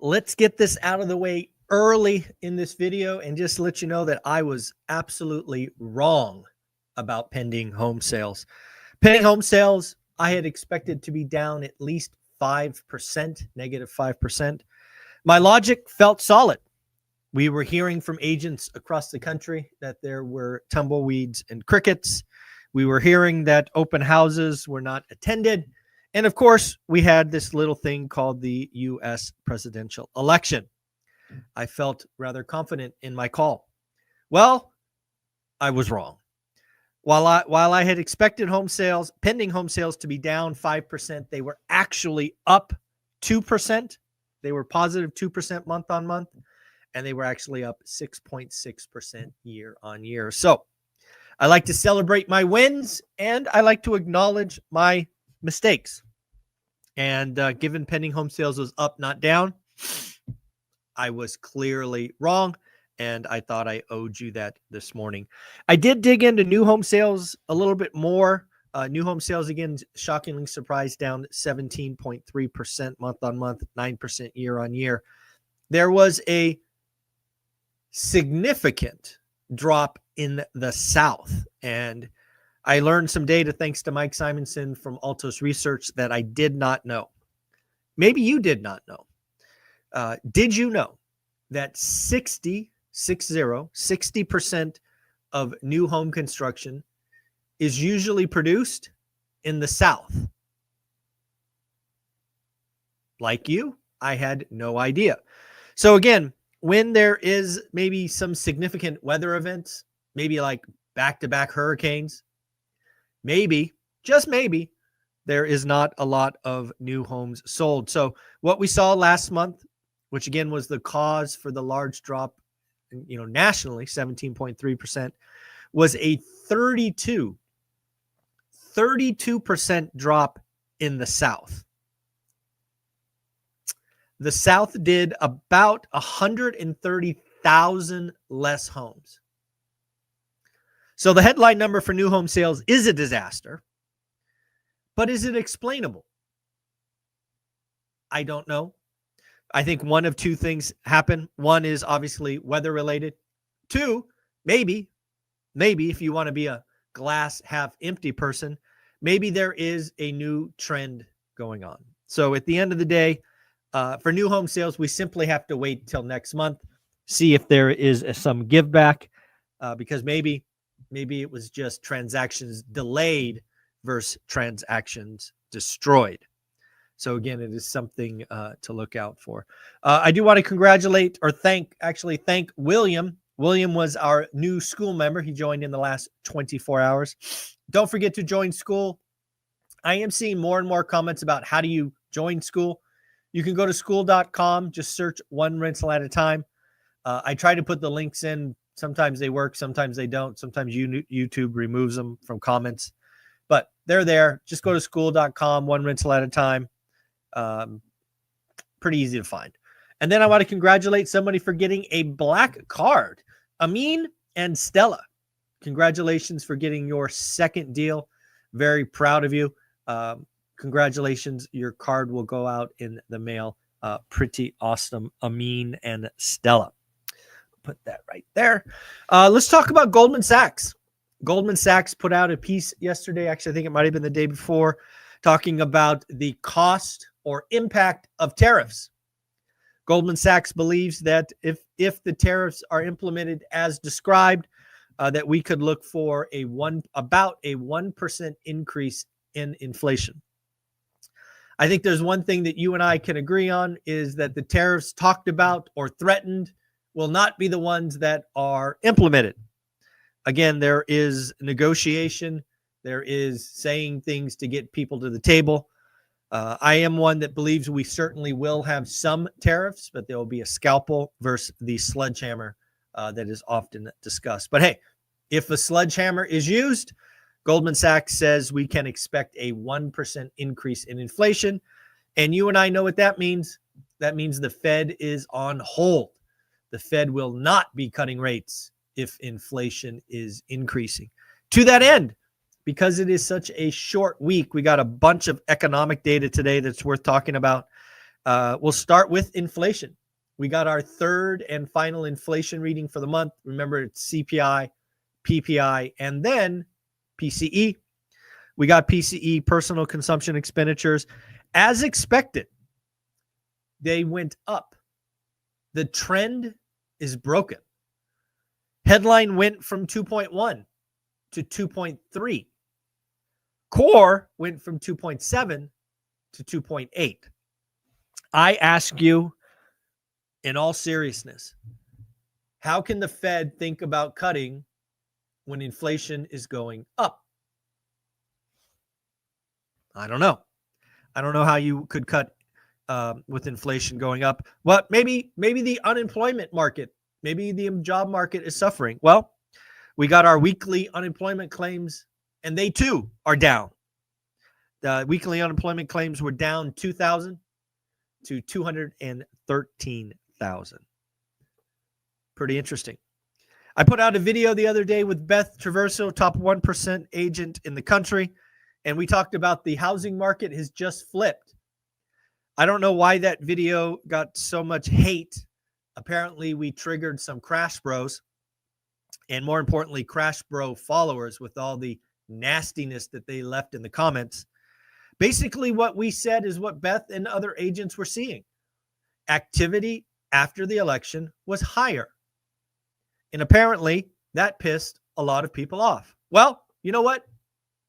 let's get this out of the way early in this video and just let you know that I was absolutely wrong about pending home sales. Pending home sales, I had expected to be down at least 5%, negative 5%. My logic felt solid. We were hearing from agents across the country that there were tumbleweeds and crickets. We were hearing that open houses were not attended. And of course, we had this little thing called the U.S. presidential election. I felt rather confident in my call. Well, I was wrong. While I had expected pending home sales to be down 5%, they were actually up 2%. They were positive 2% month on month, and they were actually up 6.6% year on year. So I like to celebrate my wins, and I like to acknowledge my mistakes. And given pending home sales was up, not down, I was clearly wrong, and I thought I owed you that this morning. I did dig into new home sales a little bit more. New home sales, again, shockingly surprised, down 17.3% month on month, 9% year on year. There was a significant drop in the South, and I learned some data thanks to Mike Simonson from Altos Research that I did not know. Maybe you did not know. Did you know that 60% of new home construction is usually produced in the South? Like you, I had no idea. So again, when there is maybe some significant weather events, maybe like back-to-back hurricanes, maybe, just maybe, there is not a lot of new homes sold. So what we saw last month, which again was the cause for the large drop, nationally, 17.3%, was a 32% drop in the South. The South did about 130,000 less homes. So the headline number for new home sales is a disaster, but is it explainable? I don't know. I think one of two things happen. One is obviously weather related. Two, maybe if you want to be a glass half empty person, maybe there is a new trend going on. So at the end of the day, for new home sales, we simply have to wait till next month, see if there is some give back, because maybe it was just transactions delayed versus transactions destroyed. So again, it is something to look out for. I do want to congratulate or thank William. William was our new school member. He joined in the last 24 hours. Don't forget to join school. I am seeing more and more comments about how do you join school. You can go to school.com, just search One Rental at a Time. I try to put the links in. Sometimes they work, sometimes they don't. Sometimes YouTube removes them from comments. But they're there. Just go to school.com, One Rental at a Time. Pretty easy to find. And then I want to congratulate somebody for getting a black card. Amin and Stella. Congratulations for getting your second deal. Very proud of you. Congratulations. Your card will go out in the mail. Pretty awesome, Amin and Stella. Put that right there. Let's talk about Goldman Sachs. Goldman Sachs put out a piece yesterday. Actually, I think it might have been the day before, talking about the cost or impact of tariffs. Goldman Sachs believes that if the tariffs are implemented as described, that we could look for about a 1% increase in inflation. I think there's one thing that you and I can agree on is that the tariffs talked about or threatened will not be the ones that are implemented. Again, there is negotiation. There is saying things to get people to the table. I am one that believes we certainly will have some tariffs, but there will be a scalpel versus the sledgehammer that is often discussed. But hey, if a sledgehammer is used, Goldman Sachs says we can expect a 1% increase in inflation. And you and I know what that means. That means the Fed is on hold. The Fed will not be cutting rates if inflation is increasing. To that end, because it is such a short week, we got a bunch of economic data today that's worth talking about. We'll start with inflation. We got our third and final inflation reading for the month. Remember, it's CPI, PPI, and then PCE. We got PCE, personal consumption expenditures. As expected, they went up. The trend is broken. Headline went from 2.1 to 2.3. Core went from 2.7 to 2.8. I ask you, in all seriousness, how can the Fed think about cutting when inflation is going up? I don't know. I don't know how you could cut with inflation going up. Well, maybe the unemployment market, maybe the job market is suffering. Well, we got our weekly unemployment claims, and they too are down. The weekly unemployment claims were down 2,000 to 213,000. Pretty interesting. I put out a video the other day with Beth Traverso, top 1% agent in the country, and we talked about the housing market has just flipped. I don't know why that video got so much hate. Apparently, we triggered some Crash Bros, and more importantly, Crash Bro followers with all the nastiness that they left in the comments. Basically, what we said is what Beth and other agents were seeing. Activity after the election was higher. And apparently, that pissed a lot of people off. Well, you know what?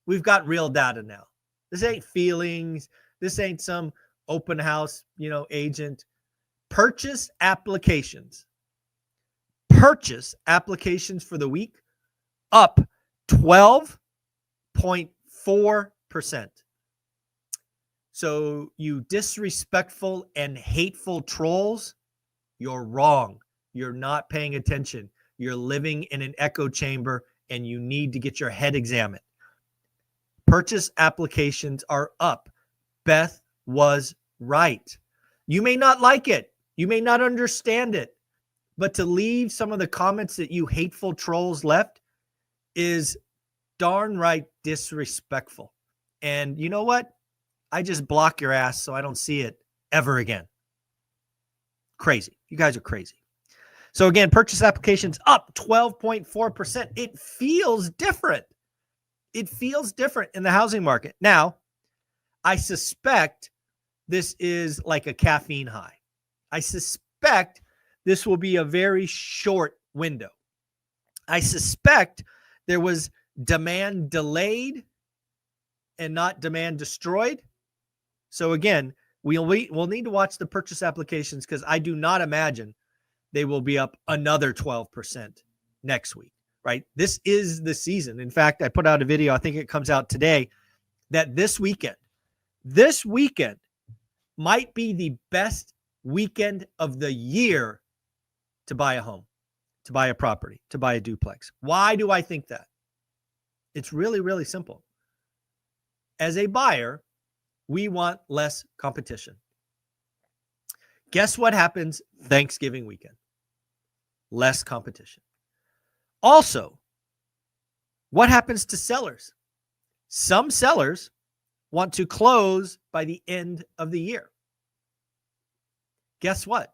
We've got real data now. This ain't feelings. This ain't some open house, agent. Purchase applications for the week up 12.4%. So you disrespectful and hateful trolls, you're wrong. You're not paying attention. You're living in an echo chamber, and you need to get your head examined. Purchase applications are up. Beth was right. You may not like it. You may not understand it. But to leave some of the comments that you hateful trolls left is darn right disrespectful. And you know what? I just block your ass so I don't see it ever again. Crazy. You guys are crazy. So again, purchase applications up 12.4%. It feels different. It feels different in the housing market. Now, I suspect this is like a caffeine high. I suspect this will be a very short window. I suspect there was demand delayed and not demand destroyed. So again, we'll need to watch the purchase applications because I do not imagine they will be up another 12% next week, right? This is the season. In fact, I put out a video, I think it comes out today, that this weekend might be the best weekend of the year to buy a home, to buy a property, to buy a duplex. Why do I think that? It's really, really simple. As a buyer, we want less competition. Guess what happens Thanksgiving weekend? Less competition. Also, what happens to sellers? Some sellers want to close by the end of the year. Guess what?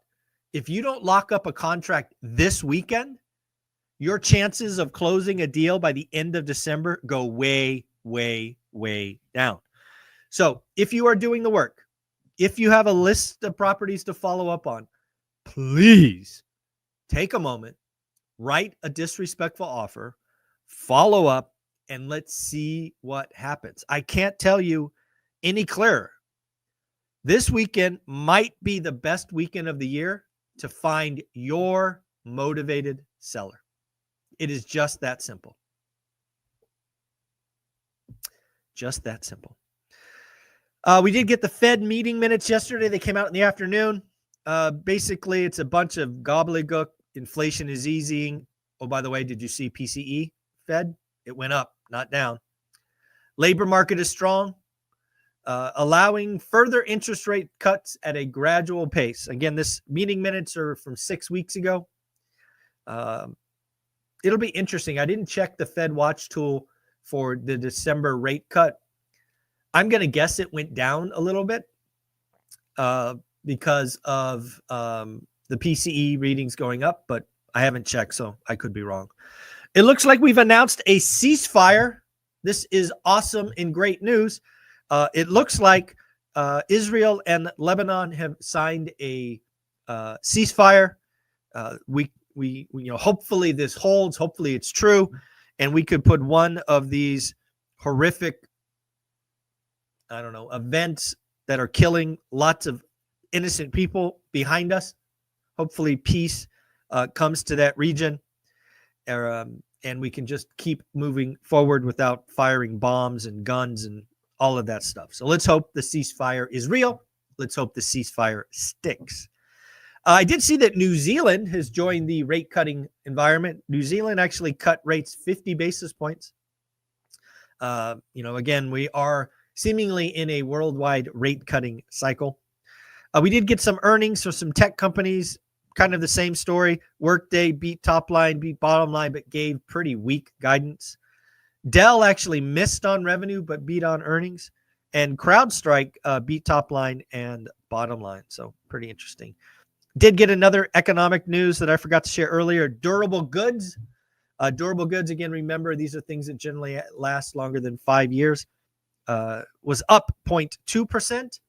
If you don't lock up a contract this weekend, your chances of closing a deal by the end of December go way, way, way down. So if you are doing the work, if you have a list of properties to follow up on, please take a moment, write a disrespectful offer, follow up, and let's see what happens. I can't tell you any clearer. This weekend might be the best weekend of the year to find your motivated seller. It is just that simple. Just that simple. We did get the Fed meeting minutes yesterday. They came out in the afternoon. Basically, it's a bunch of gobbledygook. Inflation is easing. Oh, by the way, did you see PCE Fed? It went up, not down. Labor market is strong, allowing further interest rate cuts at a gradual pace. Again, this meeting minutes are from 6 weeks ago. It'll be interesting. I didn't check the Fed Watch tool for the December rate cut. I'm going to guess it went down a little bit. because of the PCE readings going up, but I haven't checked, so I could be wrong. It looks like we've announced a ceasefire. This is awesome and great news. It looks like Israel and Lebanon have signed a ceasefire. Hopefully this holds. Hopefully it's true, and we could put one of these horrific, events that are killing lots of innocent people behind us. Hopefully peace comes to that region, and we can just keep moving forward without firing bombs and guns and all of that stuff. So let's hope the ceasefire is real. Let's hope the ceasefire sticks. I did see that New Zealand has joined the rate cutting environment. New Zealand actually cut rates 50 basis points. Again, we are seemingly in a worldwide rate cutting cycle. We did get some earnings for some tech companies, kind of the same story. Workday beat top line, beat bottom line, but gave pretty weak guidance. Dell actually missed on revenue, but beat on earnings. And CrowdStrike beat top line and bottom line. So pretty interesting. Did get another economic news that I forgot to share earlier. Durable goods. Durable goods, again, remember, these are things that generally last longer than 5 years. Was up 0.2%,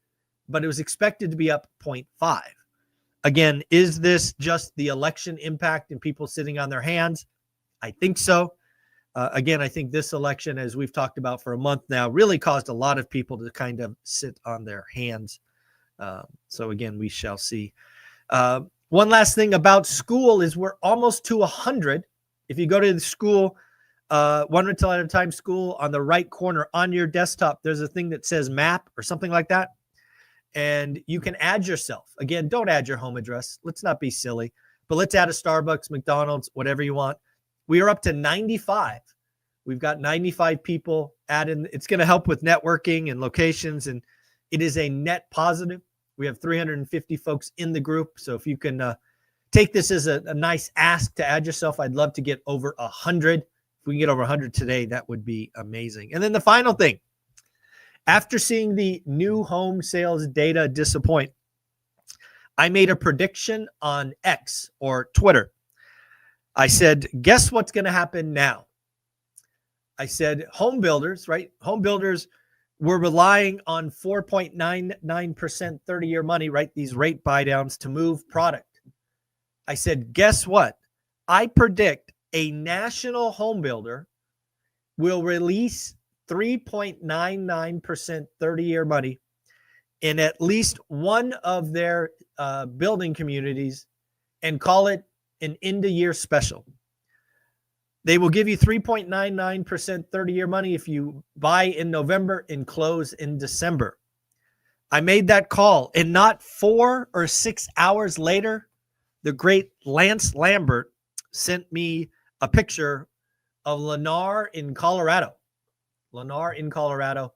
but it was expected to be up 0.5%. Again, is this just the election impact and people sitting on their hands? I think so. Again, I think this election, as we've talked about for a month now, really caused a lot of people to kind of sit on their hands. So again, we shall see. One last thing about school is we're almost to 100. If you go to the school, One Rental at a Time school, on the right corner on your desktop, there's a thing that says map or something like that. And you can add yourself. Again, don't add your home address. Let's not be silly, but let's add a Starbucks, McDonald's, whatever you want. We are up to 95. We've got 95 people added. It's going to help with networking and locations, and it is a net positive. We have 350 folks in the group. So if you can take this as a nice ask to add yourself, I'd love to get over 100. If we can get over 100 today, that would be amazing. And then the final thing, after seeing the new home sales data disappoint, I made a prediction on X or Twitter. I said, guess what's going to happen now? I said, home builders, right? Home builders were relying on 4.99% 30-year money, right? These rate buy downs to move product. I said, guess what? I predict a national home builder will release 3.99% 30-year money in at least one of their building communities and call it an end-of-year special. They will give you 3.99% 30-year money if you buy in November and close in December. I made that call, and not 4 or 6 hours later, the great Lance Lambert sent me a picture of Lennar in Colorado. Lennar in Colorado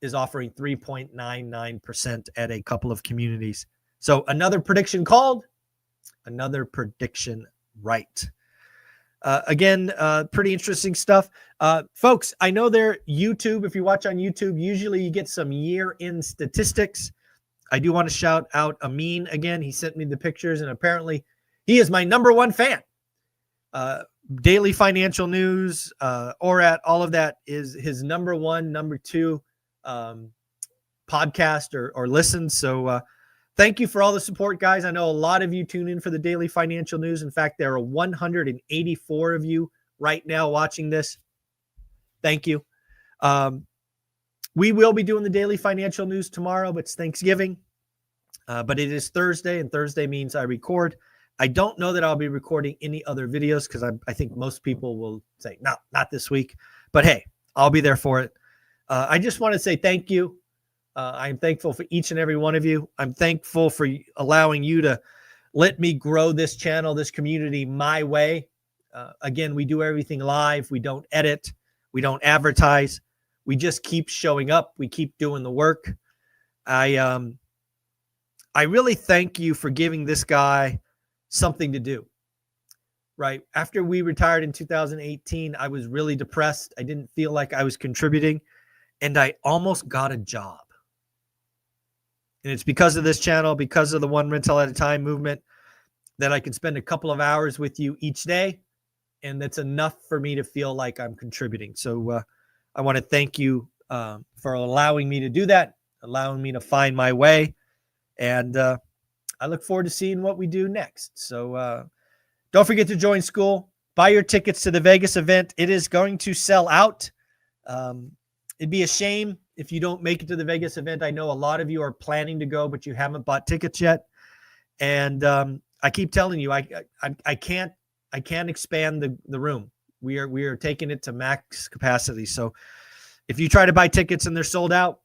is offering 3.99% at a couple of communities. So another prediction called, another prediction right. Again, pretty interesting stuff. Folks, I know they're YouTube. If you watch on YouTube, usually you get some year-end statistics. I do want to shout out Amin again. He sent me the pictures, and apparently he is my number one fan. Daily financial news, ORAT, all of that is his number one, number two podcast or listen. So thank you for all the support, guys. I know a lot of you tune in for the daily financial news. In fact, there are 184 of you right now watching this. Thank you. We will be doing the daily financial news tomorrow, but it's Thanksgiving. But it is Thursday, and Thursday means I record. I don't know that I'll be recording any other videos because I think most people will say, no, not this week. But hey, I'll be there for it. I just want to say thank you. I'm thankful for each and every one of you. I'm thankful for allowing you to let me grow this channel, this community my way. Again, we do everything live. We don't edit. We don't advertise. We just keep showing up. We keep doing the work. I really thank you for giving this guy something to do, right? After we retired in 2018, I was really depressed. I didn't feel like I was contributing, and I almost got a job. And it's because of this channel, because of the one rental at a time movement, that I can spend a couple of hours with you each day. And that's enough for me to feel like I'm contributing. So I want to thank you for allowing me to do that, allowing me to find my way. And I look forward to seeing what we do next. So don't forget to join school. Buy your tickets to the Vegas event. It is going to sell out. It'd be a shame if you don't make it to the Vegas event. I know a lot of you are planning to go, but you haven't bought tickets yet. And I keep telling you, I can't expand the room. We are taking it to max capacity. So if you try to buy tickets and they're sold out,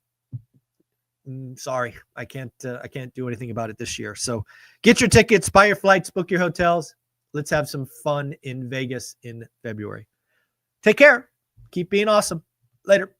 sorry, I can't do anything about it this year. So get your tickets, buy your flights, book your hotels. Let's have some fun in Vegas in February. Take care. Keep being awesome. Later.